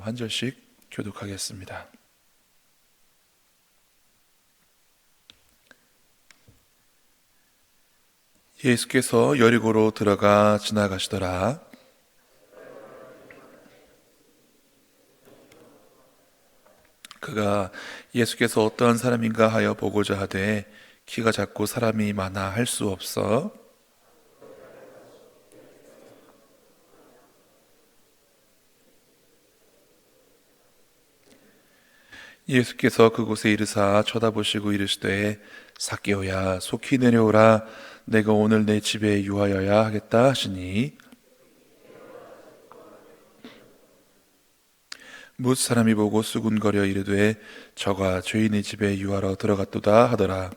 한 절씩 교독하겠습니다. 예수께서 여리고로 들어가 지나가시더라. 그가 예수께서 어떠한 사람인가 하여 보고자 하되 키가 작고 사람이 많아 할 수 없어 예수께서 그곳에 이르사 쳐다보시고 이르시되 삭개오야 속히 내려오라 내가 오늘 내 집에 유하여야 하겠다 하시니 뭇 사람이 보고 수군거려 이르되 저가 죄인의 집에 유하러 들어갔도다 하더라.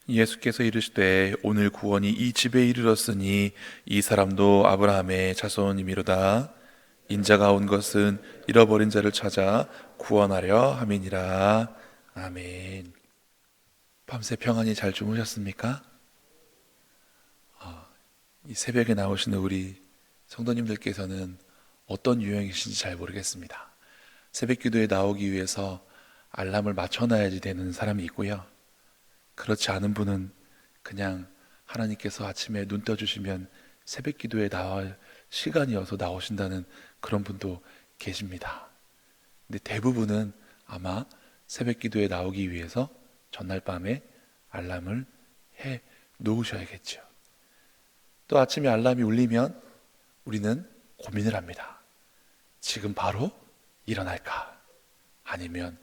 예수께서 이르시되 오늘 구원이 이 집에 이르렀으니 이 사람도 아브라함의 자손이미로다. 인자가 온 것은 잃어버린 자를 찾아 구원하려 함이니라. 아멘. 밤새 평안히 잘 주무셨습니까? 이 새벽에 나오시는 우리 성도님들께서는 어떤 유형이신지 잘 모르겠습니다. 새벽 기도에 나오기 위해서 알람을 맞춰놔야지 되는 사람이 있고요. 그렇지 않은 분은 그냥 하나님께서 아침에 눈 떠주시면 새벽 기도에 나올 시간이어서 나오신다는 그런 분도 계십니다. 근데 대부분은 아마 새벽 기도에 나오기 위해서 전날 밤에 알람을 해 놓으셔야겠죠. 또 아침에 알람이 울리면 우리는 고민을 합니다. 지금 바로 일어날까? 아니면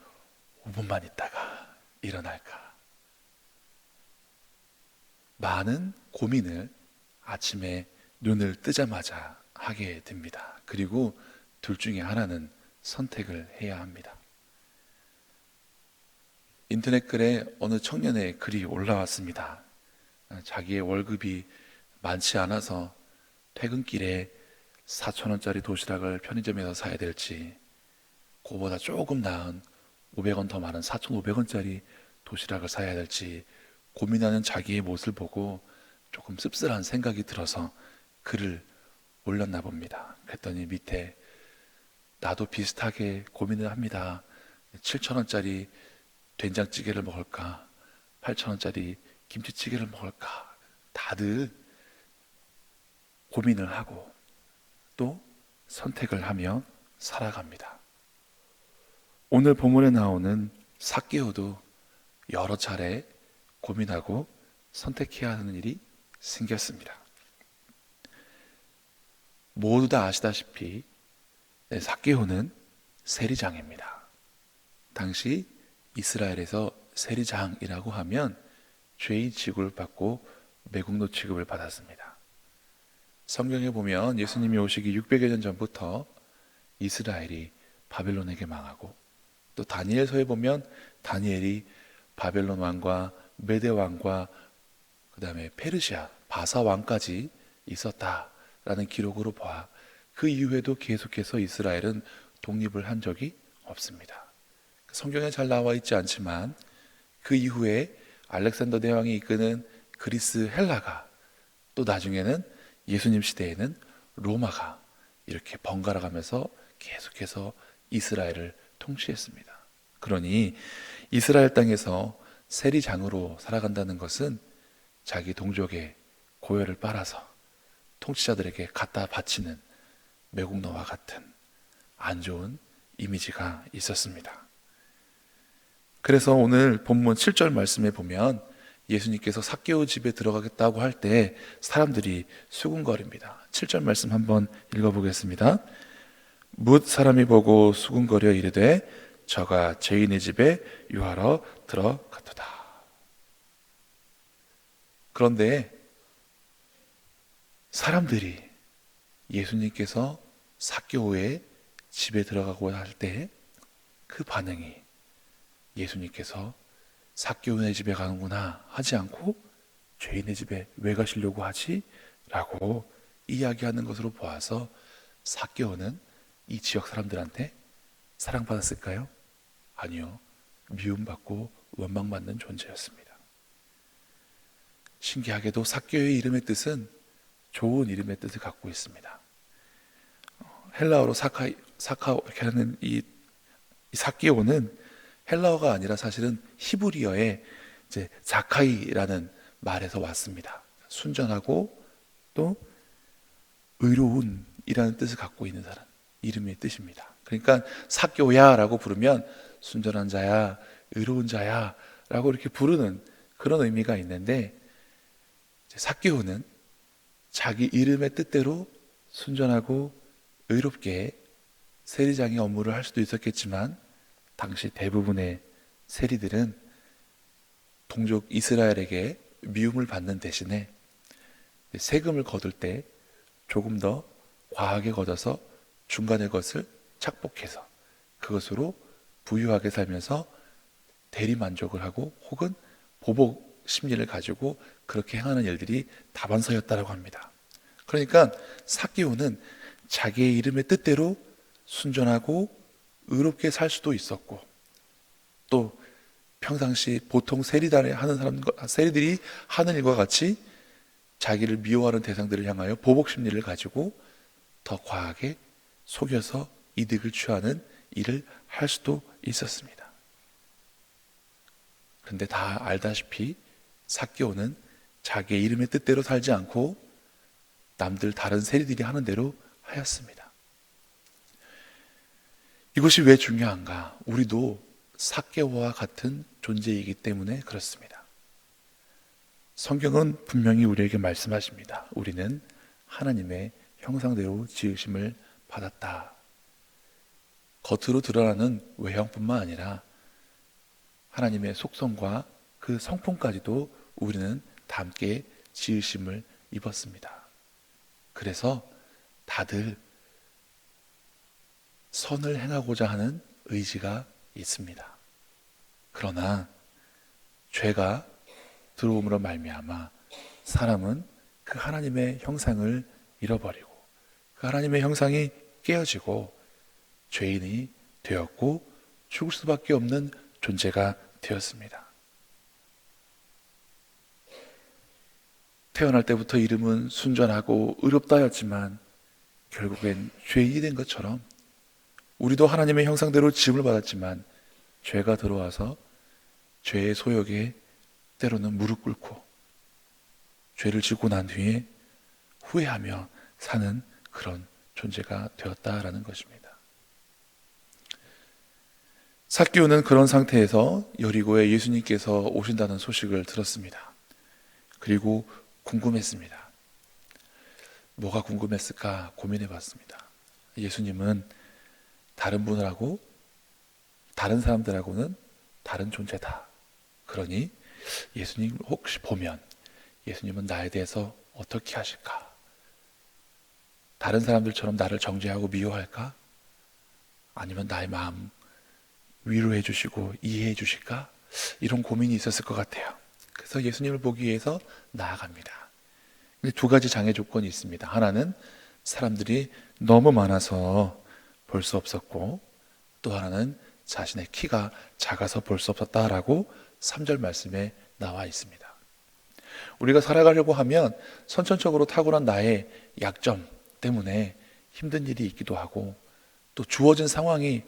5분만 있다가 일어날까? 많은 고민을 아침에 눈을 뜨자마자 하게 됩니다. 그리고 둘 중에 하나는 선택을 해야 합니다. 인터넷 글에 어느 청년의 글이 올라왔습니다. 자기의 월급이 많지 않아서 퇴근길에 4,000원짜리 도시락을 편의점에서 사야 될지 그보다 조금 나은 500원 더 많은 4,500원짜리 도시락을 사야 될지 고민하는 자기의 모습을 보고 조금 씁쓸한 생각이 들어서 글을 올렸나 봅니다. 그랬더니 밑에 나도 비슷하게 고민을 합니다. 7,000원짜리 된장찌개를 먹을까? 8,000원짜리 김치찌개를 먹을까? 다들 고민을 하고 또 선택을 하며 살아갑니다. 오늘 본문에 나오는 삭개오도 여러 차례 고민하고 선택해야 하는 일이 생겼습니다. 모두 다 아시다시피 삭개오는 세리장입니다. 당시 이스라엘에서 세리장이라고 하면 죄인 취급을 받고 매국노 취급을 받았습니다. 성경에 보면 예수님이 오시기 600여 년 전부터 이스라엘이 바벨론에게 망하고 또 다니엘서에 보면 다니엘이 바벨론 왕과 메대 왕과 그 다음에 페르시아 바사 왕까지 있었다라는 기록으로 봐 그 이후에도 계속해서 이스라엘은 독립을 한 적이 없습니다. 성경에 잘 나와 있지 않지만 그 이후에 알렉산더 대왕이 이끄는 그리스 헬라가 또 나중에는 예수님 시대에는 로마가 이렇게 번갈아 가면서 계속해서 이스라엘을 통치했습니다. 그러니 이스라엘 땅에서 세리장으로 살아간다는 것은 자기 동족의 고열을 빨아서 통치자들에게 갖다 바치는 매국노와 같은 안 좋은 이미지가 있었습니다. 그래서 오늘 본문 7절 말씀에 보면 예수님께서 삭개오 집에 들어가겠다고 할 때 사람들이 수군거립니다. 7절 말씀 한번 읽어보겠습니다. 뭇 사람이 보고 수군거려 이르되 저가 죄인의 집에 유하러 들어갔도다. 그런데 사람들이 예수님께서 삭개오의 집에 들어가고 할 때 그 반응이 예수님께서 삭개오의 집에 가는구나 하지 않고 죄인의 집에 왜 가시려고 하지? 라고 이야기하는 것으로 보아서 삭개오는 이 지역 사람들한테 사랑받았을까요? 아니요. 미움받고 원망받는 존재였습니다. 신기하게도 삭개오의 이름의 뜻은 좋은 이름의 뜻을 갖고 있습니다. 헬라어로 사카오 이렇게 하는 이 삭개오는 헬라어가 아니라 사실은 히브리어의 이제 자카이라는 말에서 왔습니다. 순전하고 또 의로운이라는 뜻을 갖고 있는 사람, 이름의 뜻입니다. 그러니까 삭개오야라고 부르면 순전한 자야, 의로운 자야 라고 이렇게 부르는 그런 의미가 있는데, 삭개오는 자기 이름의 뜻대로 순전하고 의롭게 세리장의 업무를 할 수도 있었겠지만, 당시 대부분의 세리들은 동족 이스라엘에게 미움을 받는 대신에 세금을 거둘 때 조금 더 과하게 걷어서 중간의 것을 착복해서 그것으로 부유하게 살면서 대리만족을 하고 혹은 보복 심리를 가지고 그렇게 행하는 일들이 다반사였다고 합니다. 그러니까 삭개오는 자기의 이름의 뜻대로 순전하고 의롭게 살 수도 있었고, 또 평상시 보통 세리들이 하는 일과 같이 자기를 미워하는 대상들을 향하여 보복 심리를 가지고 더 과하게 속여서 이득을 취하는 일을 할 수도 있었습니다. 그런데 다 알다시피 삭개오는 자기의 이름의 뜻대로 살지 않고 남들 다른 세리들이 하는 대로 하였습니다. 이것이 왜 중요한가? 우리도 삭개오와 같은 존재이기 때문에 그렇습니다. 성경은 분명히 우리에게 말씀하십니다. 우리는 하나님의 형상대로 지으심을 받았다. 겉으로 드러나는 외형뿐만 아니라 하나님의 속성과 그 성품까지도 우리는 다 함께 지으심을 입었습니다. 그래서 다들 선을 행하고자 하는 의지가 있습니다. 그러나 죄가 들어옴으로 말미암아 사람은 그 하나님의 형상을 잃어버리고 그 하나님의 형상이 깨어지고 죄인이 되었고 죽을 수밖에 없는 존재가 되었습니다. 태어날 때부터 이름은 순전하고 의롭다였지만 결국엔 죄인이 된 것처럼 우리도 하나님의 형상대로 지음을 받았지만 죄가 들어와서 죄의 소욕에 때로는 무릎 꿇고 죄를 짓고 난 뒤에 후회하며 사는 그런 존재가 되었다라는 것입니다. 삭개오는 그런 상태에서 여리고에 예수님께서 오신다는 소식을 들었습니다. 그리고 궁금했습니다. 뭐가 궁금했을까 고민해 봤습니다. 예수님은 다른 분들하고 다른 사람들하고는 다른 존재다. 그러니 예수님 혹시 보면 예수님은 나에 대해서 어떻게 하실까? 다른 사람들처럼 나를 정죄하고 미워할까? 아니면 나의 마음 위로해 주시고 이해해 주실까? 이런 고민이 있었을 것 같아요. 그래서 예수님을 보기 위해서 나아갑니다. 근데 두 가지 장애 조건이 있습니다. 하나는 사람들이 너무 많아서 볼 수 없었고, 또 하나는 자신의 키가 작아서 볼 수 없었다라고 3절 말씀에 나와 있습니다. 우리가 살아가려고 하면 선천적으로 타고난 나의 약점 때문에 힘든 일이 있기도 하고, 또 주어진 상황이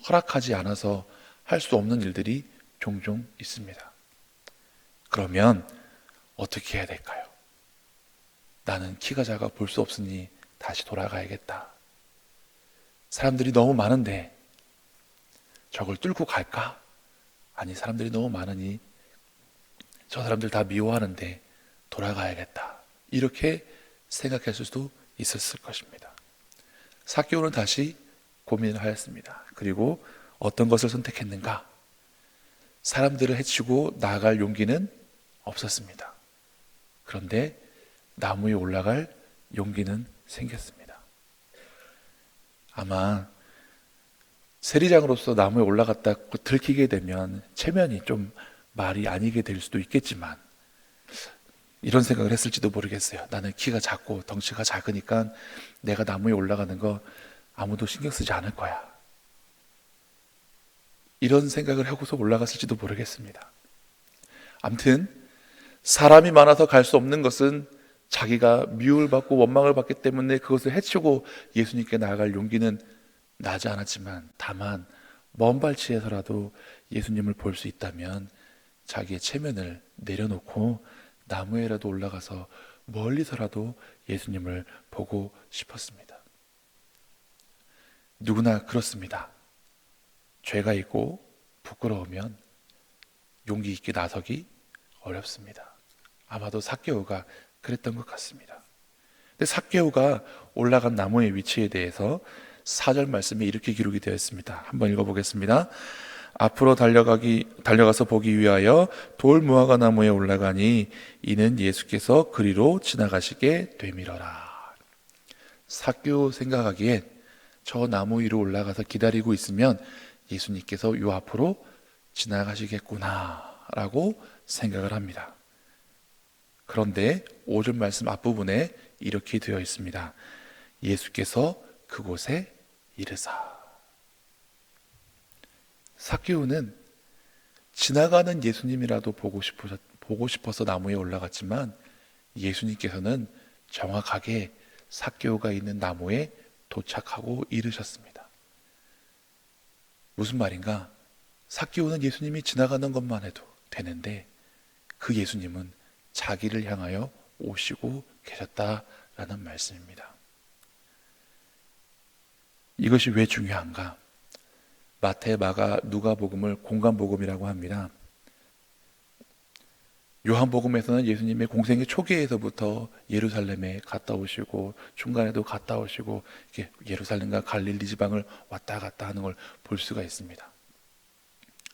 허락하지 않아서 할 수 없는 일들이 종종 있습니다. 그러면 어떻게 해야 될까요? 나는 키가 작아 볼 수 없으니 다시 돌아가야겠다. 사람들이 너무 많은데 저걸 뚫고 갈까? 아니, 사람들이 너무 많으니 저 사람들 다 미워하는데 돌아가야겠다. 이렇게 생각했을 수도 있었을 것입니다. 삭개오는 다시 고민을 하였습니다. 그리고 어떤 것을 선택했는가? 사람들을 해치고 나아갈 용기는 없었습니다. 그런데 나무에 올라갈 용기는 생겼습니다. 아마 세리장으로서 나무에 올라갔다 들키게 되면 체면이 좀 말이 아니게 될 수도 있겠지만 이런 생각을 했을지도 모르겠어요. 나는 키가 작고 덩치가 작으니까 내가 나무에 올라가는 거 아무도 신경 쓰지 않을 거야. 이런 생각을 하고서 올라갔을지도 모르겠습니다. 암튼 사람이 많아서 갈 수 없는 것은 자기가 미움을 받고 원망을 받기 때문에 그것을 해치고 예수님께 나아갈 용기는 나지 않았지만, 다만 먼 발치에서라도 예수님을 볼 수 있다면 자기의 체면을 내려놓고 나무에라도 올라가서 멀리서라도 예수님을 보고 싶었습니다. 누구나 그렇습니다. 죄가 있고 부끄러우면 용기 있게 나서기 어렵습니다. 아마도 삭개오가 그랬던 것 같습니다. 근데 삭개오가 올라간 나무의 위치에 대해서 4절 말씀에 이렇게 기록이 되어 있습니다. 한번 읽어보겠습니다. 앞으로 달려가서 보기 위하여 돌 무화과 나무에 올라가니 이는 예수께서 그리로 지나가시게 되밀어라. 삭개오 생각하기엔 저 나무 위로 올라가서 기다리고 있으면 예수님께서 요 앞으로 지나가시겠구나 라고 생각을 합니다. 그런데 5절 말씀 앞부분에 이렇게 되어 있습니다. 예수께서 그곳에 이르사. 삭개오는 지나가는 예수님이라도 보고 싶어서 나무에 올라갔지만 예수님께서는 정확하게 삭개오가 있는 나무에 도착하고 이르셨습니다. 무슨 말인가? 삭개오는 예수님이 지나가는 것만 해도 되는데 그 예수님은 자기를 향하여 오시고 계셨다라는 말씀입니다. 이것이 왜 중요한가? 마태, 마가, 누가복음을 공간복음이라고 합니다. 요한복음에서는 예수님의 공생의 초기에서부터 예루살렘에 갔다 오시고 중간에도 갔다 오시고 이렇게 예루살렘과 갈릴리 지방을 왔다 갔다 하는 걸 볼 수가 있습니다.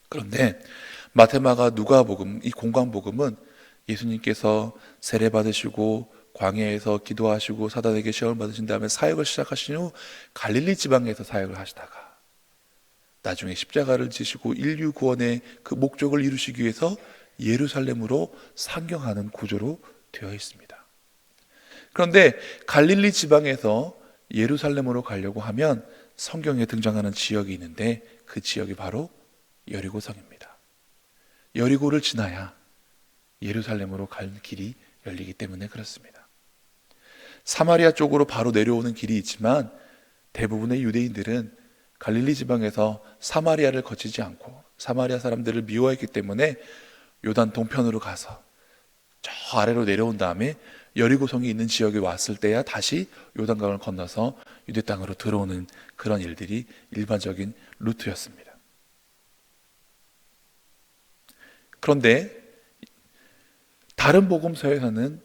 그런데 마태, 마가, 누가복음, 이 공간복음은 예수님께서 세례 받으시고 광야에서 기도하시고 사단에게 시험을 받으신 다음에 사역을 시작하신 후 갈릴리 지방에서 사역을 하시다가 나중에 십자가를 지시고 인류 구원의 그 목적을 이루시기 위해서 예루살렘으로 상경하는 구조로 되어 있습니다. 그런데 갈릴리 지방에서 예루살렘으로 가려고 하면 성경에 등장하는 지역이 있는데 그 지역이 바로 여리고성입니다. 여리고를 지나야 예루살렘으로 갈 길이 열리기 때문에 그렇습니다. 사마리아 쪽으로 바로 내려오는 길이 있지만 대부분의 유대인들은 갈릴리 지방에서 사마리아를 거치지 않고 사마리아 사람들을 미워했기 때문에 요단 동편으로 가서 저 아래로 내려온 다음에 여리고성이 있는 지역에 왔을 때야 다시 요단강을 건너서 유대 땅으로 들어오는 그런 일들이 일반적인 루트였습니다. 그런데 다른 복음서에서는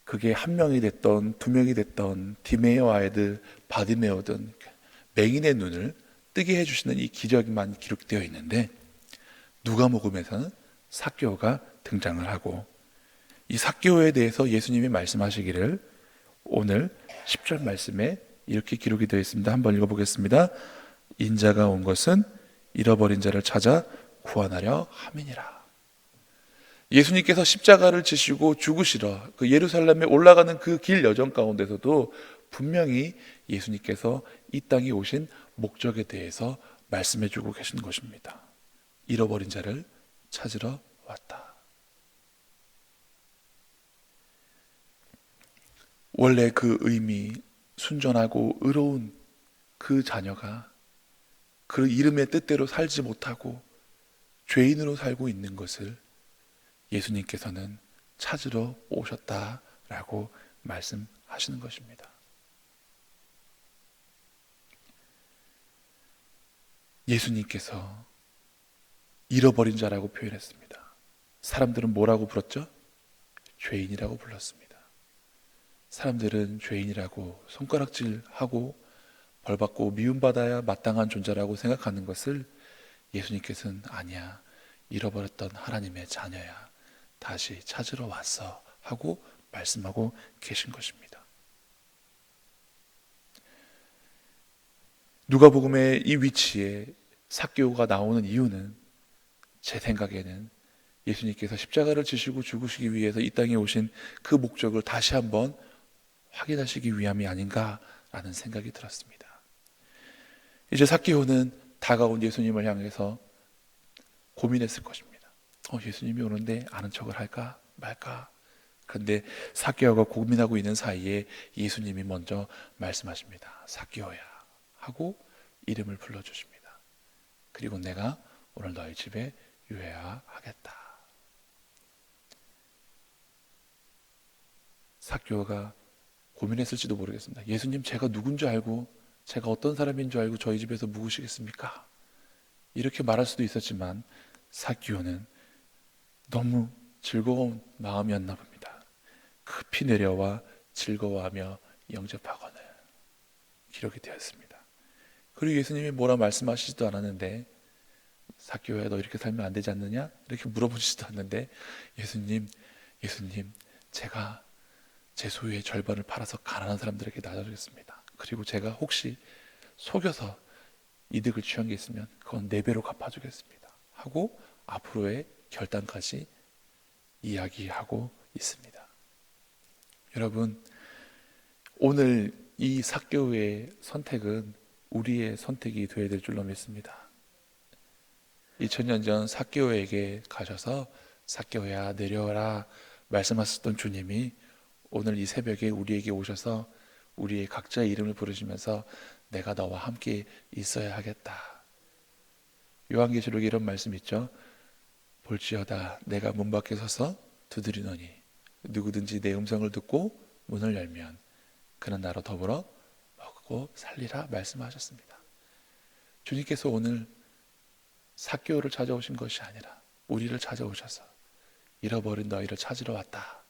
그게 한 명이 됐던 두 명이 됐던 디메오 아이들 바디메오든 맹인의 눈을 뜨게 해주시는 이 기적만 기록되어 있는데 누가복음에서는 삭개오가 등장을 하고 이 삭개오에 대해서 예수님이 말씀하시기를 오늘 10절 말씀에 이렇게 기록이 되어 있습니다. 한번 읽어보겠습니다. 인자가 온 것은 잃어버린 자를 찾아 구원하려 함이니라. 예수님께서 십자가를 지시고 죽으시러 그 예루살렘에 올라가는 그 길 여정 가운데서도 분명히 예수님께서 이 땅에 오신 목적에 대해서 말씀해 주고 계신 것입니다. 잃어버린 자를 찾으러 왔다. 원래 그 의미, 순전하고 의로운 그 자녀가 그 이름의 뜻대로 살지 못하고 죄인으로 살고 있는 것을 예수님께서는 찾으러 오셨다라고 말씀하시는 것입니다. 예수님께서 잃어버린 자라고 표현했습니다. 사람들은 뭐라고 불렀죠? 죄인이라고 불렀습니다. 사람들은 죄인이라고 손가락질하고 벌받고 미움받아야 마땅한 존재라고 생각하는 것을 예수님께서는 아니야, 잃어버렸던 하나님의 자녀야, 다시 찾으러 왔어 하고 말씀하고 계신 것입니다. 누가복음의 이 위치에 삭개오가 나오는 이유는 제 생각에는 예수님께서 십자가를 지시고 죽으시기 위해서 이 땅에 오신 그 목적을 다시 한번 확인하시기 위함이 아닌가라는 생각이 들었습니다. 이제 삭개오는 다가온 예수님을 향해서 고민했을 것입니다. 예수님이 오는데 아는 척을 할까 말까. 그런데 삭개오가 고민하고 있는 사이에 예수님이 먼저 말씀하십니다. 삭개오야 하고 이름을 불러주십니다. 그리고 내가 오늘 너희 집에 유해야 하겠다. 삭개오가 고민했을지도 모르겠습니다. 예수님, 제가 누군 줄 알고, 제가 어떤 사람인 줄 알고 저희 집에서 묵으시겠습니까? 이렇게 말할 수도 있었지만 삭개오는 너무 즐거운 마음이었나 봅니다. 급히 내려와 즐거워하며 영접하거늘 기록이 되었습니다. 그리고 예수님이 뭐라 말씀하시지도 않았는데, 삭개오야 너 이렇게 살면 안 되지 않느냐? 이렇게 물어보시지도 않는데, 예수님 제가 제 소유의 절반을 팔아서 가난한 사람들에게 나눠주겠습니다. 그리고 제가 혹시 속여서 이득을 취한 게 있으면 그건 4배로 갚아주겠습니다 하고 앞으로의 결단까지 이야기하고 있습니다. 여러분, 오늘 이 삭개오의 선택은 우리의 선택이 되어야 될 줄로 믿습니다. 2000년 전 삭개오에게 가셔서 삭개오야 내려와라 말씀하셨던 주님이 오늘 이 새벽에 우리에게 오셔서 우리의 각자의 이름을 부르시면서 내가 너와 함께 있어야 하겠다. 요한계시록에 이런 말씀 있죠. 볼지어다 내가 문 밖에 서서 두드리노니 누구든지 내 음성을 듣고 문을 열면 그는 나로 더불어 먹고 살리라 말씀하셨습니다. 주님께서 오늘 삭개오를 찾아오신 것이 아니라 우리를 찾아오셔서 잃어버린 너희를 찾으러 왔다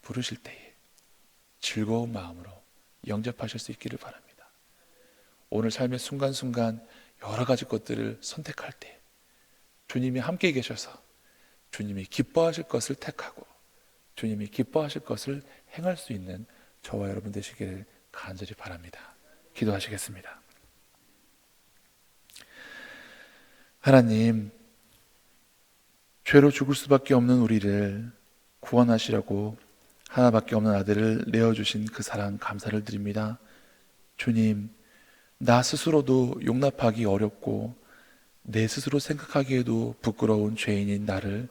부르실 때에 즐거운 마음으로 영접하실 수 있기를 바랍니다. 오늘 삶의 순간순간 여러 가지 것들을 선택할 때 주님이 함께 계셔서 주님이 기뻐하실 것을 택하고 주님이 기뻐하실 것을 행할 수 있는 저와 여러분 되시기를 간절히 바랍니다. 기도하시겠습니다. 하나님, 죄로 죽을 수밖에 없는 우리를 구원하시려고 하나밖에 없는 아들을 내어주신 그 사랑 감사를 드립니다. 주님, 나 스스로도 용납하기 어렵고 내 스스로 생각하기에도 부끄러운 죄인인 나를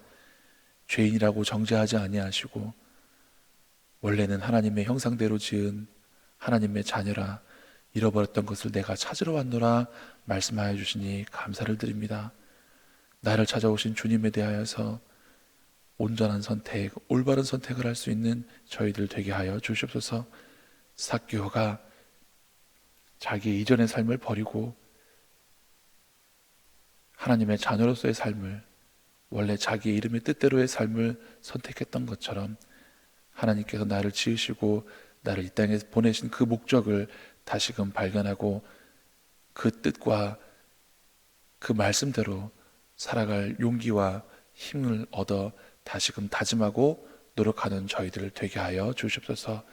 죄인이라고 정죄하지 아니하시고 원래는 하나님의 형상대로 지은 하나님의 자녀라 잃어버렸던 것을 내가 찾으러 왔노라 말씀하여 주시니 감사를 드립니다. 나를 찾아오신 주님에 대하여서 온전한 선택, 올바른 선택을 할 수 있는 저희들 되게 하여 주시옵소서. 삭개오가 자기 이전의 삶을 버리고 하나님의 자녀로서의 삶을, 원래 자기 이름의 뜻대로의 삶을 선택했던 것처럼 하나님께서 나를 지으시고 나를 이 땅에 보내신 그 목적을 다시금 발견하고 그 뜻과 그 말씀대로 살아갈 용기와 힘을 얻어 다시금 다짐하고 노력하는 저희들을 되게 하여 주시옵소서.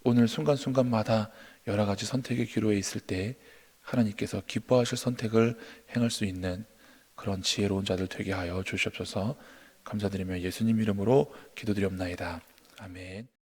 오늘 순간순간마다 여러 가지 선택의 기로에 있을 때 하나님께서 기뻐하실 선택을 행할 수 있는 그런 지혜로운 자들 되게 하여 주시옵소서. 감사드리며 예수님 이름으로 기도드리옵나이다. 아멘.